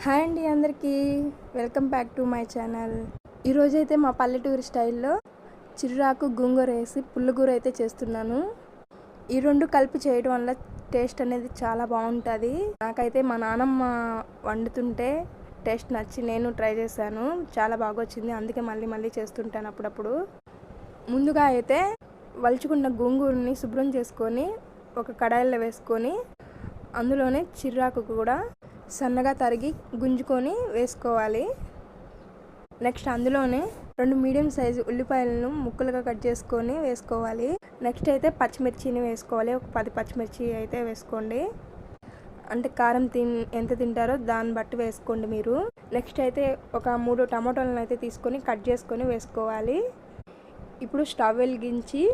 Hi అండి అందరికీ welcome back to my channel. ఈరోజైతే మా పల్లెటూరి స్టైల్లో చిర్రాకు గోంగూర వేసి పుల్లగూర అయితే చేస్తున్నాను. ఈ రెండు కలిపి చేయడం వల్ల టేస్ట్ అనేది చాలా బాగుంటుంది. నాకైతే మా నానమ్మ వండుతుంటే టేస్ట్ నచ్చి నేను ట్రై చేశాను. చాలా బాగా వచ్చింది. అందుకే మళ్ళీ చేస్తుంటాను అప్పుడప్పుడు. ముందుగా అయితే వలుచుకున్న గోంగూరని శుభ్రం చేసుకొని ఒక కడాయిలో వేసుకొని అందులోనే చిర్రాకు కూడా సన్నగా తరిగి గుంజుకొని వేసుకోవాలి. నెక్స్ట్ అందులోనే 2 మీడియం సైజు ఉల్లిపాయలను ముక్కలుగా కట్ చేసుకొని వేసుకోవాలి. నెక్స్ట్ అయితే పచ్చిమిర్చిని వేసుకోవాలి. ఒక 10 పచ్చిమిర్చి అయితే వేసుకోండి. అంటే కారం ఎంత తింటారో దాన్ని బట్టి వేసుకోండి మీరు. నెక్స్ట్ అయితే ఒక 3 టమాటోలను అయితే తీసుకొని కట్ చేసుకొని వేసుకోవాలి. ఇప్పుడు స్టవ్ వెలిగించి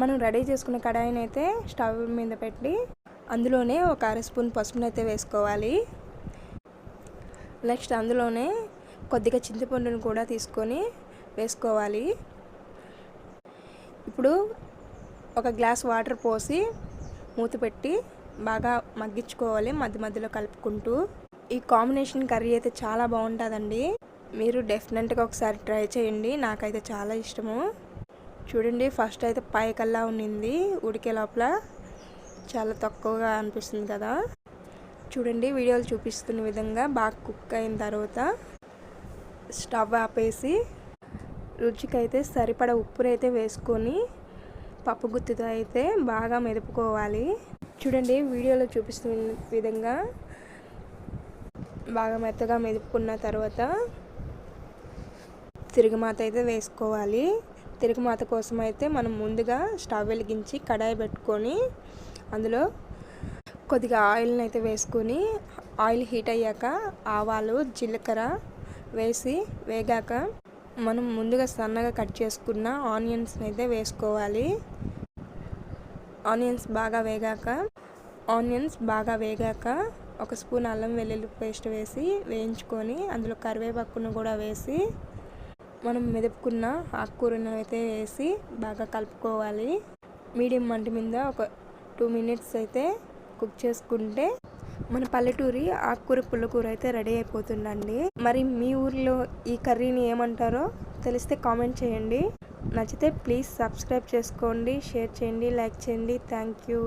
మనం రెడీ చేసుకున్న కడాయిని అయితే స్టవ్ మీద పెట్టి అందులోనే ఒక 1/2 స్పూన్ పసుపును అయితే వేసుకోవాలి. నెక్స్ట్ అందులోనే కొద్దిగా చింతపండును కూడా తీసుకొని వేసుకోవాలి. ఇప్పుడు ఒక గ్లాస్ వాటర్ పోసి మూత పెట్టి బాగా మగ్గించుకోవాలి, మధ్యలో కలుపుకుంటూ. ఈ కాంబినేషన్ కర్రీ అయితే చాలా బాగుంటుందండి. మీరు డెఫినెట్గా ఒకసారి ట్రై చేయండి. నాకైతే చాలా ఇష్టము. చూడండి, ఫస్ట్ అయితే పైకల్లా ఉన్నింది, ఉడికే లోపల చాలా తక్కువగా అనిపిస్తుంది కదా. చూడండి, వీడియోలు చూపిస్తున్న విధంగా బాగా కుక్ అయిన తర్వాత స్టవ్ ఆపేసి రుచికైతే సరిపడా ఉప్పునైతే వేసుకొని పప్పు గుత్తితో అయితే బాగా మెదుపుకోవాలి. చూడండి, వీడియోలో చూపిస్తున్న విధంగా బాగా మెత్తగా మెదుపుకున్న తర్వాత తిరుగుమాత అయితే వేసుకోవాలి. తిరుగుమాత కోసం అయితే మనం ముందుగా స్టవ్ వెలిగించి కడాయి పెట్టుకొని అందులో కొద్దిగా ఆయిల్ని అయితే వేసుకొని ఆయిల్ హీట్ అయ్యాక ఆవాలు, జీలకర్ర వేసి వేగాక మనం ముందుగా సన్నగా కట్ చేసుకున్న ఆనియన్స్ని అయితే వేసుకోవాలి. ఆనియన్స్ బాగా వేగాక 1 స్పూన్ అల్లం వెల్లుల్లి పేస్ట్ వేసి వేయించుకొని అందులో కరివేపాకును కూడా వేసి మనం మెదుపుకున్న ఆకుకూరను అయితే వేసి బాగా కలుపుకోవాలి. మీడియం మంట మీద ఒక 2 మినిట్స్ అయితే కుక్ చేసుకుంటే మన పల్లెటూరి ఆకుకూర పుల్లకూర అయితే రెడీ అయిపోతుందండి. మరి మీ ఊర్లో ఈ కర్రీని ఏమంటారో తెలిస్తే కామెంట్ చేయండి. నచ్చితే ప్లీజ్ సబ్స్క్రైబ్ చేసుకోండి, షేర్ చేయండి, లైక్ చేయండి. Thank you.